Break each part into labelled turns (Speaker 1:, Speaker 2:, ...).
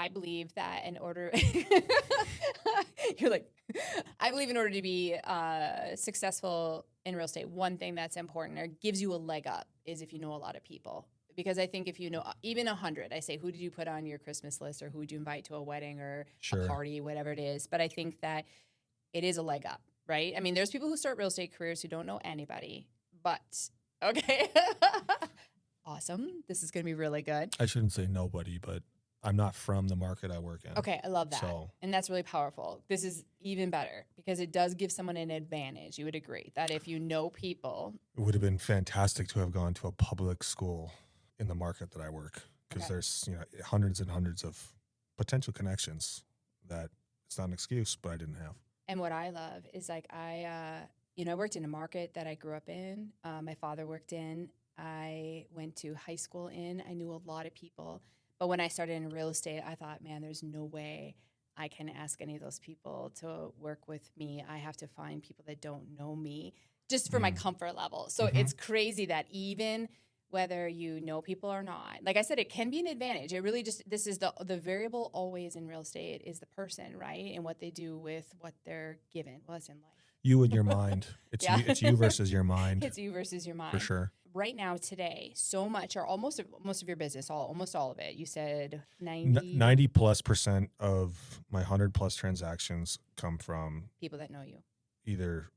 Speaker 1: I believe that in order, you're like, I believe in order to be successful in real estate, one thing that's important or gives you a leg up is if you know a lot of people. Because I think if you know even 100, I say, who did you put on your Christmas list or who would you invite to a wedding or a party, whatever it is. But I think that it is a leg up, right? I mean, there's people who start real estate careers who don't know anybody, but okay. Awesome. This is going to be really good.
Speaker 2: I shouldn't say nobody, but I'm not from the market I work in.
Speaker 1: Okay, I love that. And that's really powerful. This is even better because it does give someone an advantage. You would agree that if you know people.
Speaker 2: It would have been fantastic to have gone to a public school in the market that I work because there's hundreds and hundreds of potential connections that it's not an excuse, but I didn't have.
Speaker 1: And what I love is like I worked in a market that I grew up in. My father worked in. I went to high school in. I knew a lot of people. But when I started in real estate, I thought, man, there's no way I can ask any of those people to work with me. I have to find people that don't know me just for my comfort level. So it's crazy that even whether you know people or not, like I said, it can be an advantage. It really just, this is the variable always in real estate is the person, right? And what they do with what they're given. Well, that's in life.
Speaker 2: You and your mind. It's you versus your mind.
Speaker 1: It's you versus your mind.
Speaker 2: For sure.
Speaker 1: Right now, today, so much or most of your business, almost all of it, you said
Speaker 2: 90+% of my 100+ transactions come from
Speaker 1: people that know you.
Speaker 2: Either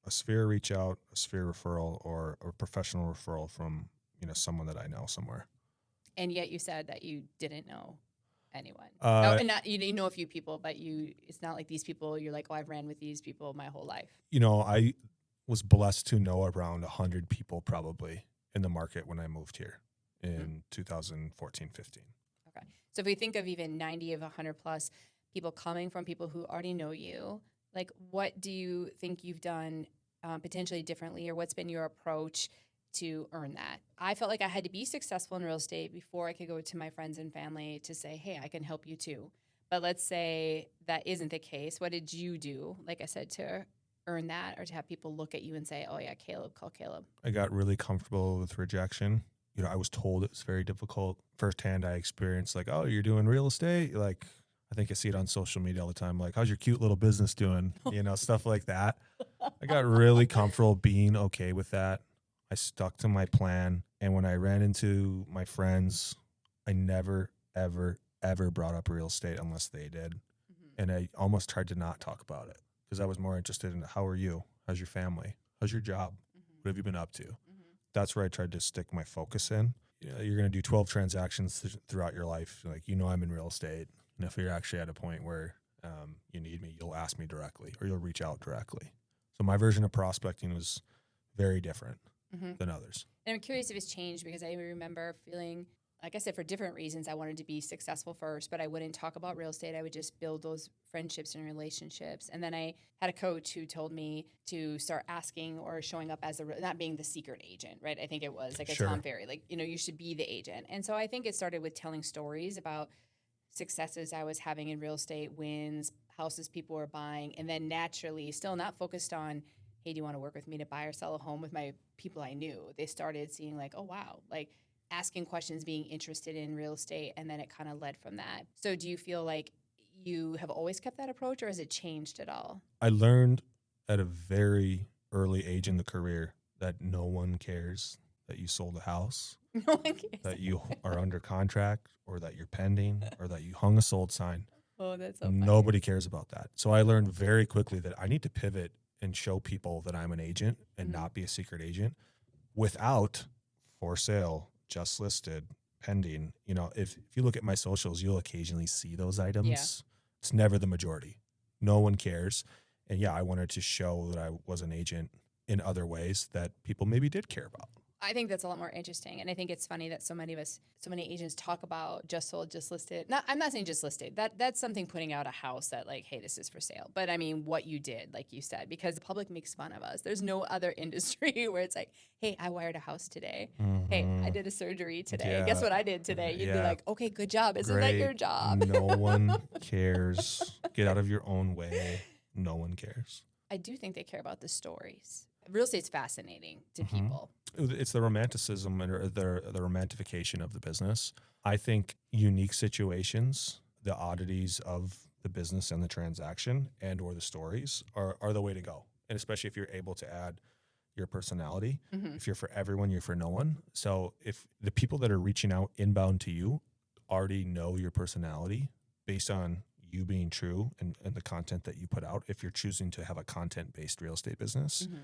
Speaker 2: a Sphere reach out, a Sphere referral, or a professional referral from someone that I know somewhere. And
Speaker 1: yet you said that you didn't know anyone. And not, you know a few people, but it's not like these people, you're like, oh, I've ran with these people my whole life.
Speaker 2: I was blessed to know around 100 people probably in the market when I moved here in 2014, 15.
Speaker 1: Okay. So if we think of even 90 of 100 plus people coming from people who already know you, like what do you think you've done potentially differently, or what's been your approach to earn that? I felt like I had to be successful in real estate before I could go to my friends and family to say, hey, I can help you too. But let's say that isn't the case. What did you do, like I said, to earn that or to have people look at you and say, oh yeah, Caleb, call Caleb?
Speaker 2: I got really comfortable with rejection. I was told it was very difficult. Firsthand, I experienced like, oh, you're doing real estate? Like, I think I see it on social media all the time. Like, how's your cute little business doing? Stuff like that. I got really comfortable being okay with that. I stuck to my plan. And when I ran into my friends, I never, ever, ever brought up real estate unless they did. And I almost tried to not talk about it because I was more interested in how are you? How's your family? How's your job? What have you been up to? That's where I tried to stick my focus in. You're going to do 12 transactions throughout your life. Like, I'm in real estate. And if you're actually at a point where you need me, you'll ask me directly or you'll reach out directly. So my version of prospecting was very different than others.
Speaker 1: And I'm curious if it's changed because I remember feeling, like I said, for different reasons, I wanted to be successful first, but I wouldn't talk about real estate. I would just build those friendships and relationships. And then I had a coach who told me to start asking or showing up as not being the secret agent, right? I think it was like a Tom Ferry, like, you should be the agent. And so I think it started with telling stories about successes I was having in real estate, wins, houses people were buying, and then naturally, still not focused on, hey, do you want to work with me to buy or sell a home with my people I knew? They started seeing like, oh, wow, like asking questions, being interested in real estate, and then it kind of led from that. So do you feel like you have always kept that approach or has it changed at all?
Speaker 2: I learned at a very early age in the career that no one cares that you sold a house,
Speaker 1: no one cares.
Speaker 2: That you are under contract or that you're pending or that you hung a sold sign.
Speaker 1: Oh, that's so funny.
Speaker 2: Nobody cares about that. So I learned very quickly that I need to pivot and show people that I'm an agent and not be a secret agent without for sale, just listed, pending. If you look at my socials, you'll occasionally see those items. Yeah. It's never the majority. No one cares. And yeah, I wanted to show that I was an agent in other ways that people maybe did care about.
Speaker 1: I think that's a lot more interesting. And I think it's funny that so many agents talk about just sold, just listed. I'm not saying just listed. That's something putting out a house that like, hey, this is for sale. But I mean, what you did, like you said, because the public makes fun of us. There's no other industry where it's like, hey, I wired a house today. Hey, I did a surgery today. Yeah. Guess what I did today? You'd be like, okay, good job. Isn't that your job?
Speaker 2: No one cares. Get out of your own way. No one cares.
Speaker 1: I do think they care about the stories. Real estate's fascinating to people.
Speaker 2: It's the romanticism or the romantification of the business. I think unique situations the oddities of the business and the transaction and or the stories are the way to go. And especially if you're able to add your personality.
Speaker 1: Mm-hmm.
Speaker 2: If you're for everyone, you're for no one. So if the people that are reaching out inbound to you already know your personality based on you being true and the content that you put out, if you're choosing to have a content-based real estate business,
Speaker 1: Mm-hmm.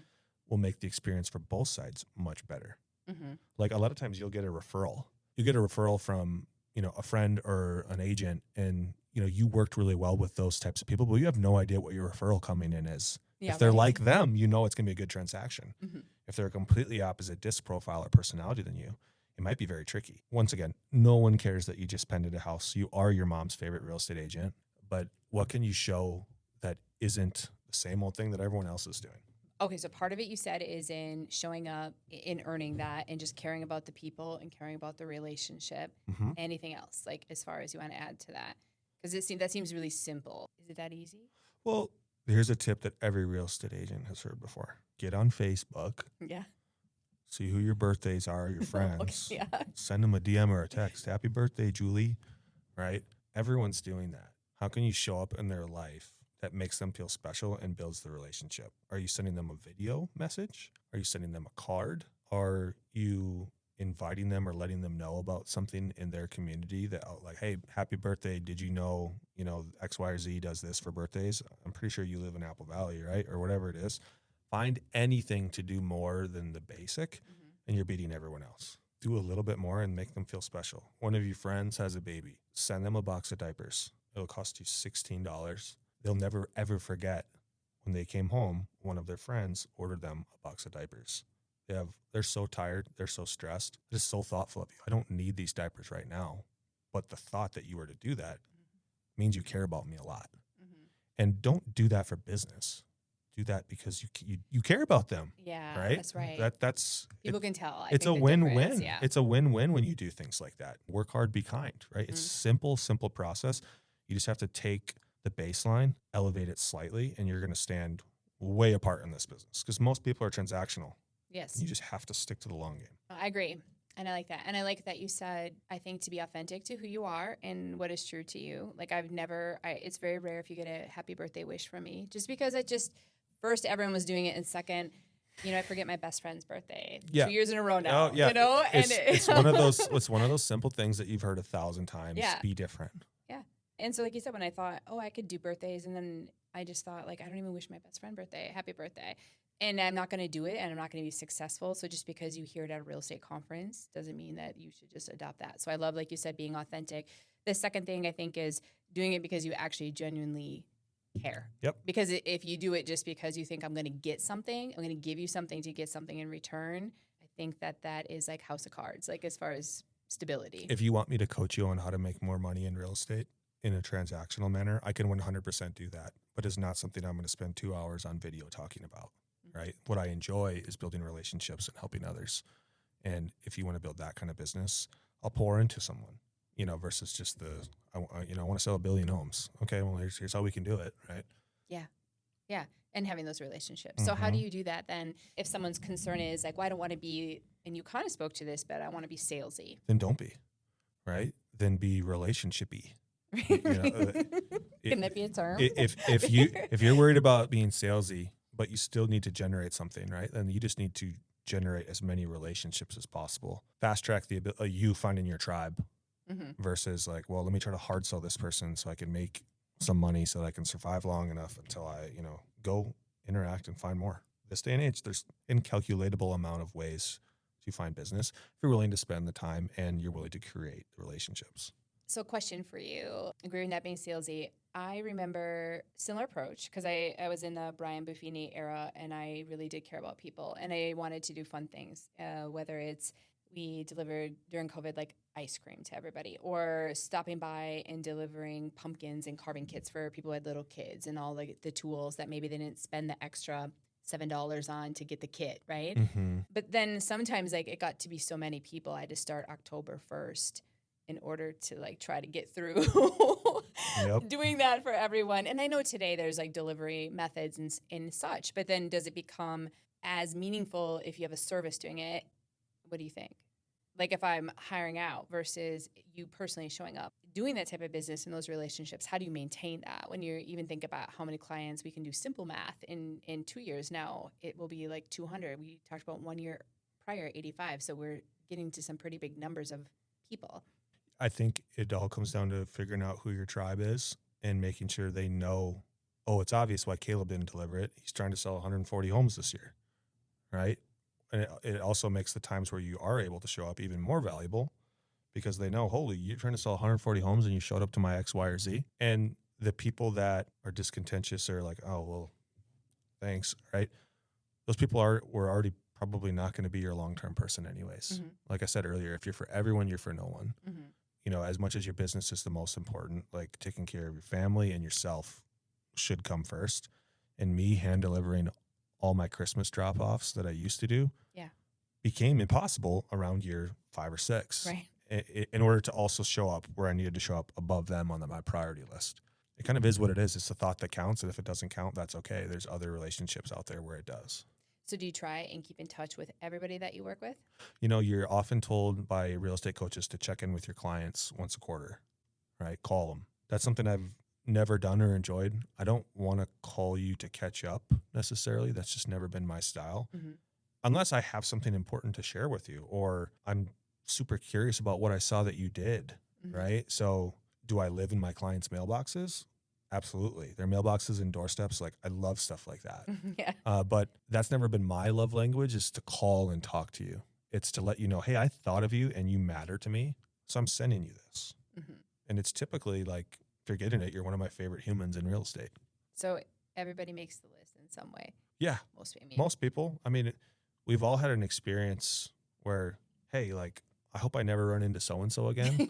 Speaker 2: will make the experience for both sides much better.
Speaker 1: Mm-hmm.
Speaker 2: Like a lot of times you'll get a referral. You get a referral from, a friend or an agent, and, you worked really well with those types of people, but you have no idea what your referral coming in is.
Speaker 1: Yeah,
Speaker 2: if they're
Speaker 1: right.
Speaker 2: like them, it's going to be a good transaction.
Speaker 1: Mm-hmm.
Speaker 2: If they're a completely opposite disc profile or personality than you, it might be very tricky. Once again, no one cares that you just pended a house. You are your mom's favorite real estate agent, but what can you show that isn't the same old thing that everyone else is doing?
Speaker 1: Okay, so part of it you said is in showing up, in earning that, and just caring about the people and caring about the relationship.
Speaker 2: Mm-hmm.
Speaker 1: Anything else, like as far as you want to add to that? Because that seems really simple. Is it that easy?
Speaker 2: Well, here's a tip that every real estate agent has heard before. Get on Facebook.
Speaker 1: Yeah.
Speaker 2: See who your birthdays are, your friends.
Speaker 1: Okay, yeah.
Speaker 2: Send them a DM or a text. Happy birthday, Julie. Right? Everyone's doing that. How can you show up in their life that makes them feel special and builds the relationship? Are you sending them a video message? Are you sending them a card? Are you inviting them or letting them know about something in their community that, like, hey, happy birthday. Did you know, X, Y, or Z does this for birthdays? I'm pretty sure you live in Apple Valley, right? Or whatever it is. Find anything to do more than the basic, and you're beating everyone else. Do a little bit more and make them feel special. One of your friends has a baby. Send them a box of diapers. It'll cost you $16. They'll never, ever forget when they came home, one of their friends ordered them a box of diapers. They're so tired. They're so stressed. It is so thoughtful of you. I don't need these diapers right now. But the thought that you were to do that means you care about me a lot.
Speaker 1: Mm-hmm.
Speaker 2: And don't do that for business. Do that because you care about them.
Speaker 1: Yeah,
Speaker 2: right?
Speaker 1: That's right.
Speaker 2: That's
Speaker 1: People can tell.
Speaker 2: It's a win-win.
Speaker 1: Yeah.
Speaker 2: It's a win-win when you do things like that. Work hard, be kind, right? It's simple process. You just have to take the baseline, elevate it slightly, and you're going to stand way apart in this business because most people are transactional.
Speaker 1: Yes.
Speaker 2: You just have to stick to the long game.
Speaker 1: I agree. And I like that. And I like that you said, I think, to be authentic to who you are and what is true to you. Like it's very rare if you get a happy birthday wish from me, just because first everyone was doing it. And second, I forget my best friend's birthday 2 years in a row now,
Speaker 2: Oh, yeah.
Speaker 1: And
Speaker 2: it's one of those simple things that you've heard 1,000 times.
Speaker 1: Yeah.
Speaker 2: Be different.
Speaker 1: Yeah. And so like you said, when I thought, I could do birthdays, and then I just thought, like, I don't even wish my best friend happy birthday. And I'm not going to do it, and I'm not going to be successful. So just because you hear it at a real estate conference doesn't mean that you should just adopt that. So I love, like you said, being authentic. The second thing I think is doing it because you actually genuinely care.
Speaker 2: Yep.
Speaker 1: Because if you do it just because you think I'm going to get something, I'm going to give you something to get something in return, I think that is like house of cards, like as far as stability.
Speaker 2: If you want me to coach you on how to make more money in real estate in a transactional manner, I can 100% do that. But it's not something I'm going to spend 2 hours on video talking about. Right. What I enjoy is building relationships and helping others. And if you want to build that kind of business, I'll pour into someone, versus just I want to sell 1 billion homes. Okay. Well, here's how we can do it. Right.
Speaker 1: Yeah. Yeah. And having those relationships. So how do you do that then? If someone's concern is like, well, I don't want to be, and you kind of spoke to this, but I want to be salesy.
Speaker 2: Then don't be. Right. Then be relationship-y.
Speaker 1: Can that be a term?
Speaker 2: If you're worried about being salesy, but you still need to generate something, right? Then you just need to generate as many relationships as possible. Fast track you finding your tribe versus like, well, let me try to hard sell this person so I can make some money so that I can survive long enough until I, go interact and find more. This day and age, there's incalculable amount of ways to find business if you're willing to spend the time and you're willing to create the relationships.
Speaker 1: So question for you, agreeing that being salesy, I remember similar approach because I was in the Brian Buffini era and I really did care about people and I wanted to do fun things, whether it's we delivered during COVID like ice cream to everybody or stopping by and delivering pumpkins and carving kits for people who had little kids and all like the tools that maybe they didn't spend the extra $7 on to get the kit, right?
Speaker 2: Mm-hmm.
Speaker 1: But then sometimes like it got to be so many people, I had to start October 1st. In order to like try to get through doing that for everyone. And I know today there's like delivery methods and such, but then does it become as meaningful if you have a service doing it? What do you think? Like if I'm hiring out versus you personally showing up, doing that type of business and those relationships, how do you maintain that when you even think about how many clients we can do simple math in 2 years now, it will be like 200. We talked about 1 year prior, 85. So we're getting to some pretty big numbers of people.
Speaker 2: I think it all comes down to figuring out who your tribe is and making sure they know, oh, it's obvious why Caleb didn't deliver it. He's trying to sell 140 homes this year, right? And it also makes the times where you are able to show up even more valuable because they know, holy, you're trying to sell 140 homes and you showed up to my X, Y, or Z. And the people that are discontentious are like, oh, well, thanks, right? Those people were already probably not going to be your long-term person anyways.
Speaker 1: Mm-hmm.
Speaker 2: Like I said earlier, if you're for everyone, you're for no one.
Speaker 1: Mm-hmm.
Speaker 2: You know, as much as your business is the most important, like taking care of your family and yourself should come first. And me hand delivering all my Christmas drop-offs that I used to do became impossible around year 5 or 6.
Speaker 1: Right.
Speaker 2: In order to also show up where I needed to show up above them on my priority list. It kind of is what it is. It's the thought that counts. And if it doesn't count, that's okay. There's other relationships out there where it does.
Speaker 1: So do you try and keep in touch with everybody that you work with?
Speaker 2: You know, you're often told by real estate coaches to check in with your clients once a quarter, right? Call them. That's something I've never done or enjoyed. I don't want to call you to catch up necessarily. That's just never been my style.
Speaker 1: Mm-hmm.
Speaker 2: Unless I have something important to share with you or I'm super curious about what I saw that you did, right? So do I live in my clients' mailboxes? Absolutely. Their mailboxes and doorsteps, like I love stuff like that.
Speaker 1: Yeah.
Speaker 2: But that's never been my love language, is to call and talk to you. It's to let you know, hey, I thought of you and you matter to me, so I'm sending you this.
Speaker 1: Mm-hmm.
Speaker 2: And it's typically like, if you're getting it, you're one of my favorite humans in real estate.
Speaker 1: So everybody makes the list in some way.
Speaker 2: Yeah. Most people. I mean, we've all had an experience where, hey, like, I hope I never run into so-and-so again,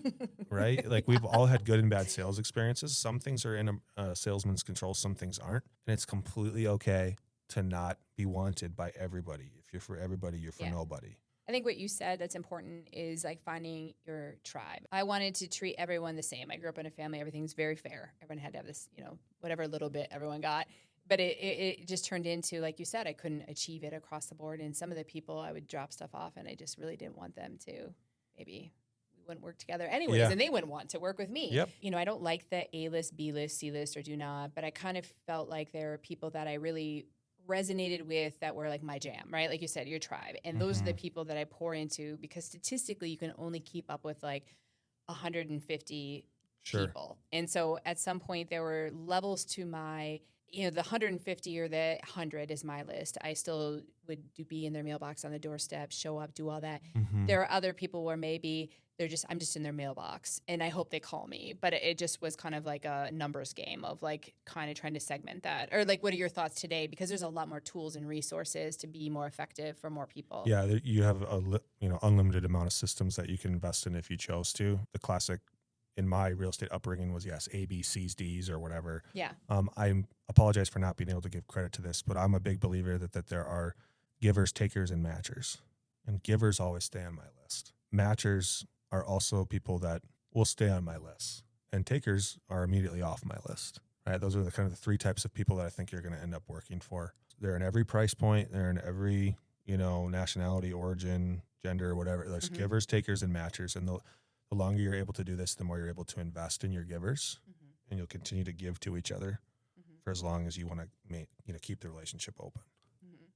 Speaker 2: right? Like we've all had good and bad sales experiences. Some things are in a salesman's control, some things aren't. And it's completely okay to not be wanted by everybody. If you're for everybody, you're for nobody.
Speaker 1: I think what you said that's important is like finding your tribe. I wanted to treat everyone the same. I grew up in a family, everything's very fair. Everyone had to have this, whatever little bit everyone got. But it just turned into, like you said, I couldn't achieve it across the board. And some of the people I would drop stuff off and I just really didn't want them to. Maybe we wouldn't work together anyways, and they wouldn't want to work with me.
Speaker 2: Yep.
Speaker 1: I don't like the A-list, B-list, C-list, or do not, but I kind of felt like there are people that I really resonated with that were like my jam, right? Like you said, your tribe. And those are the people that I pour into because statistically you can only keep up with like 150 people. And so at some point there were levels to my the 150 or the 100 is my list. I still would be in their mailbox on the doorstep, show up, do all that. There are other people where maybe I'm just in their mailbox and I hope they call me. But it just was kind of like a numbers game of like kind of trying to segment that. Or like, what are your thoughts today? Because there's a lot more tools and resources to be more effective for more people.
Speaker 2: Yeah, you have unlimited amount of systems that you can invest in if you chose to. The classic in my real estate upbringing was A, B, C's, D's, or whatever.
Speaker 1: Yeah.
Speaker 2: I apologize for not being able to give credit to this, but I'm a big believer that there are givers, takers, and matchers. And givers always stay on my list. Matchers are also people that will stay on my list. And takers are immediately off my list. Right? Those are the kind of the 3 types of people that I think you're going to end up working for. They're in every price point. They're in every, nationality, origin, gender, whatever. There's givers, takers, and matchers. And the longer you're able to do this, the more you're able to invest in your givers, and you'll continue to give to each other for as long as you want to keep the relationship open.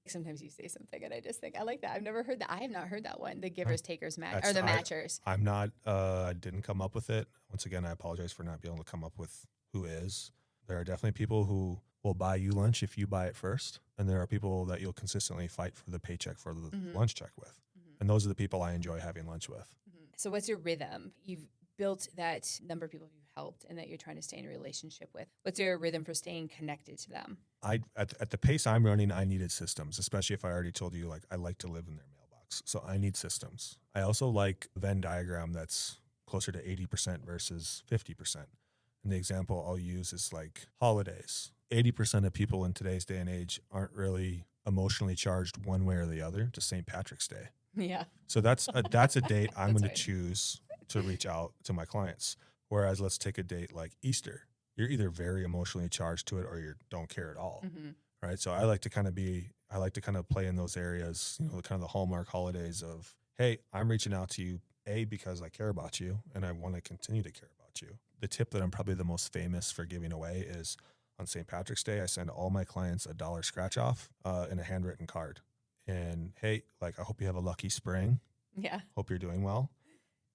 Speaker 1: Sometimes you say something and I just think, I like that. I've never heard that. I have not heard that one. The givers, takers, or the matchers.
Speaker 2: I'm not, I didn't come up with it. Once again, I apologize for not being able to come up with who is. There are definitely people who will buy you lunch if you buy it first. And there are people that you'll consistently fight for the paycheck for the lunch check with. And those are the people I enjoy having lunch with.
Speaker 1: So what's your rhythm? You've built that number of people you've helped and that you're trying to stay in a relationship with. What's your rhythm for staying connected to them?
Speaker 2: At the pace I'm running, I needed systems, especially if I already told you, like, I like to live in their mailbox. So I need systems. I also like a Venn diagram that's closer to 80% versus 50%. And the example I'll use is like holidays. 80% of people in today's day and age aren't really emotionally charged one way or the other to St. Patrick's Day.
Speaker 1: Yeah.
Speaker 2: So that's a date I'm going to choose to reach out to my clients. Whereas let's take a date like Easter. You're either very emotionally charged to it or you don't care at all. Right. So I like to kind of play in those areas, kind of the hallmark holidays of hey, I'm reaching out to you, A, because I care about you and I want to continue to care about you. The tip that I'm probably the most famous for giving away is on St. Patrick's Day, I send all my clients $1 scratch off and a handwritten card. And hey, like, I hope you have a lucky spring.
Speaker 1: Yeah.
Speaker 2: Hope you're doing well.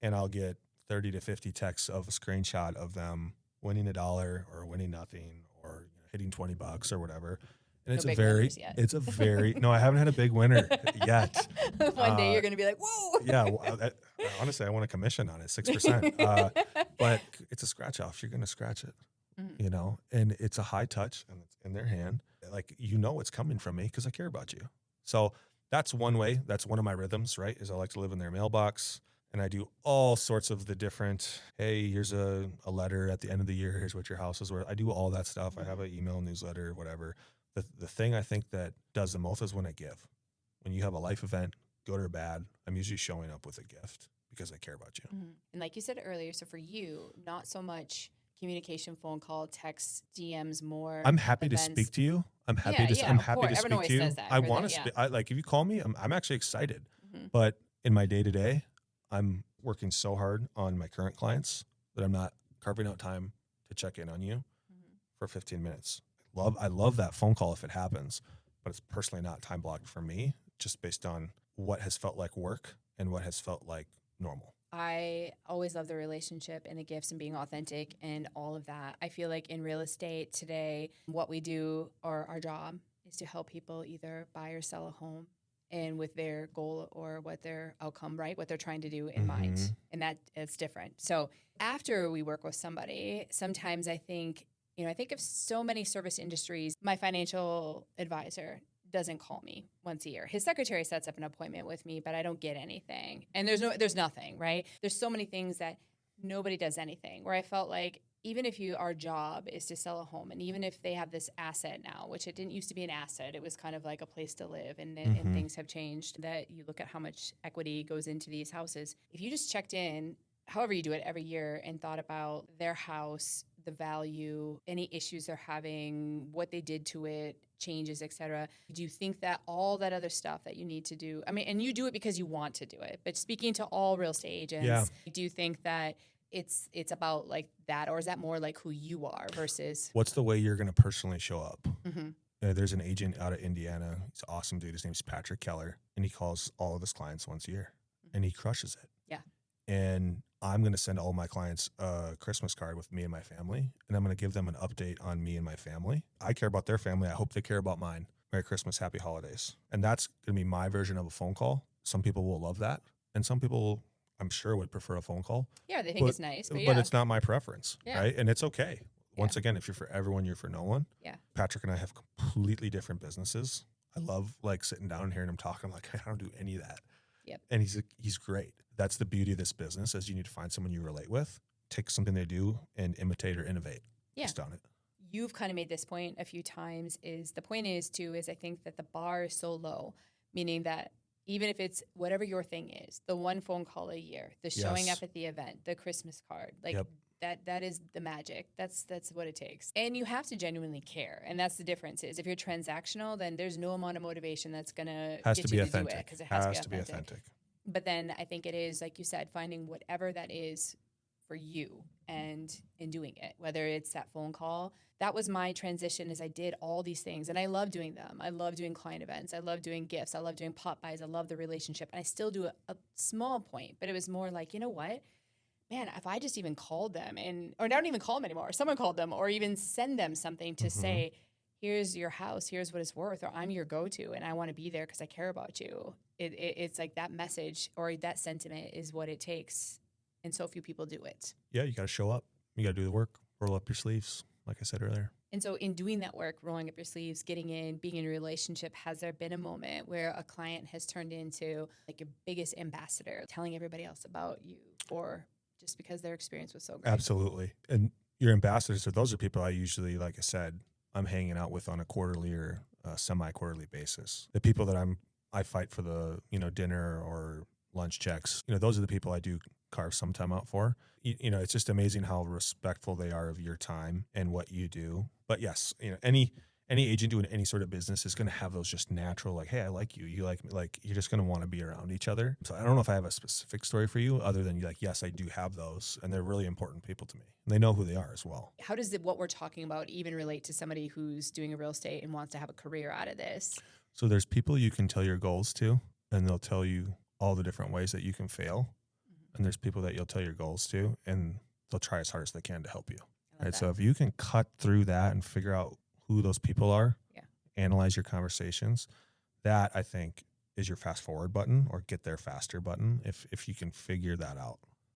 Speaker 2: And I'll get 30 to 50 texts of a screenshot of them winning $1 or winning nothing or hitting $20 or whatever. And
Speaker 1: No big winners yet.
Speaker 2: it's a very, no, I haven't had a big winner yet.
Speaker 1: One day you're going to be like, whoa.
Speaker 2: Yeah. Well, honestly, I want a commission on it, 6%. But it's a scratch off. You're going to scratch it, and it's a high touch and it's in their hand. Like, it's coming from me because I care about you. So that's one way. That's one of my rhythms, right? Is I like to live in their mailbox. And I do all sorts of the different, hey, here's a letter at the end of the year. Here's what your house is worth. I do all that stuff. I have an email newsletter, whatever. The thing I think that does the most is when I give. When you have a life event, good or bad, I'm usually showing up with a gift because I care about you.
Speaker 1: Mm-hmm. And like you said earlier, so for you, not so much communication, phone call, text, DMs, more.
Speaker 2: I'm happy
Speaker 1: events.
Speaker 2: to speak to you. I'm happy to speak to you. I want to speak. Like, if you call me, I'm actually excited. Mm-hmm. But in my day-to-day, I'm working so hard on my current clients that I'm not carving out time to check in on you for 15 minutes. I love that phone call if it happens, but it's personally not time blocked for me, just based on what has felt like work and what has felt like normal.
Speaker 1: I always love the relationship and the gifts and being authentic and all of that. I feel like in real estate today, what we do, or our job, is to help people either buy or sell a home, and with their goal or what their outcome, right, what they're trying to do in mind. And that is different. So after we work with somebody, sometimes I think of so many service industries. My financial advisor doesn't call me once a year. His secretary sets up an appointment with me, but I don't get anything. And there's nothing, right? There's so many things that nobody does anything, where I felt like, even if our job is to sell a home, and even if they have this asset now, which it didn't used to be an asset, it was kind of like a place to live, and things have changed, that you look at how much equity goes into these houses. If you just checked in, however you do it every year, and thought about their house, the value, any issues they're having, what they did to it, changes, etc. Do you think that all that other stuff that you need to do, and you do it because you want to do it, but speaking to all real estate agents, do you think that it's about like that, or is that more like who you are versus
Speaker 2: what's the way you're going to personally show up? There's an agent out of Indiana. He's an awesome dude. His name's Patrick Keller, and he calls all of his clients once a year, and he crushes it.
Speaker 1: Yeah.
Speaker 2: And I'm going to send all my clients a Christmas card with me and my family, and I'm going to give them an update on me and my family. I care about their family. I hope they care about mine. Merry Christmas, happy holidays. And that's going to be my version of a phone call. Some people will love that, and some people, I'm sure, would prefer a phone call.
Speaker 1: Yeah, they think it's nice.
Speaker 2: But it's not my preference, right? And it's okay. Once again, if you're for everyone, you're for no one.
Speaker 1: Yeah.
Speaker 2: Patrick and I have completely different businesses. I love like sitting down and hearing him talk. I'm like, I don't do any of that.
Speaker 1: Yep.
Speaker 2: And he's great. That's the beauty of this business, is you need to find someone you relate with, take something they do and imitate or innovate based on it.
Speaker 1: You've kind of made this point a few times, is I think that the bar is so low, meaning that even if it's whatever your thing is, the one phone call a year, the showing up at the event, the Christmas card, like that is the magic. That's what it takes. And you have to genuinely care. And that's the difference, is if you're transactional, then there's no amount of motivation that's going to get you to do it, because it has to be authentic. But then I think it is, like you said, finding whatever that is for you and in doing it, whether it's that phone call. That was my transition, is I did all these things, and I love doing them. I love doing client events. I love doing gifts. I love doing pop buys. I love the relationship. And I still do a small point, but it was more like, you know what? Man, if I just even called them, or don't even call them anymore, someone called them, or even send them something to say, here's your house, here's what it's worth, or I'm your go-to, and I want to be there because I care about you. It's like that message or that sentiment is what it takes, and so few people do it.
Speaker 2: Yeah, you got to show up. You got to do the work, roll up your sleeves, like I said earlier.
Speaker 1: And so in doing that work, rolling up your sleeves, getting in, being in a relationship, has there been a moment where a client has turned into like your biggest ambassador, telling everybody else about you, or just because their experience was so great?
Speaker 2: Absolutely. And your ambassadors, those are people I usually, like I said, I'm hanging out with on a quarterly or semi-quarterly basis. The people that I fight for the, dinner or lunch checks, those are the people I do carve some time out for. It's just amazing how respectful they are of your time and what you do. But yes, any any agent doing any sort of business is going to have those just natural, like, hey, I like you. You like me. Like, you're just going to want to be around each other. So I don't know if I have a specific story for you other than like, yes, I do have those. And they're really important people to me. And they know who they are as well.
Speaker 1: How does what we're talking about even relate to somebody who's doing a real estate and wants to have a career out of this?
Speaker 2: So there's people you can tell your goals to, and they'll tell you all the different ways that you can fail. And there's people that you'll tell your goals to, and they'll try as hard as they can to help you. Right. So if you can cut through that and figure out who those people are, analyze your conversations, that I think is your fast forward button or get there faster button if you can figure that out.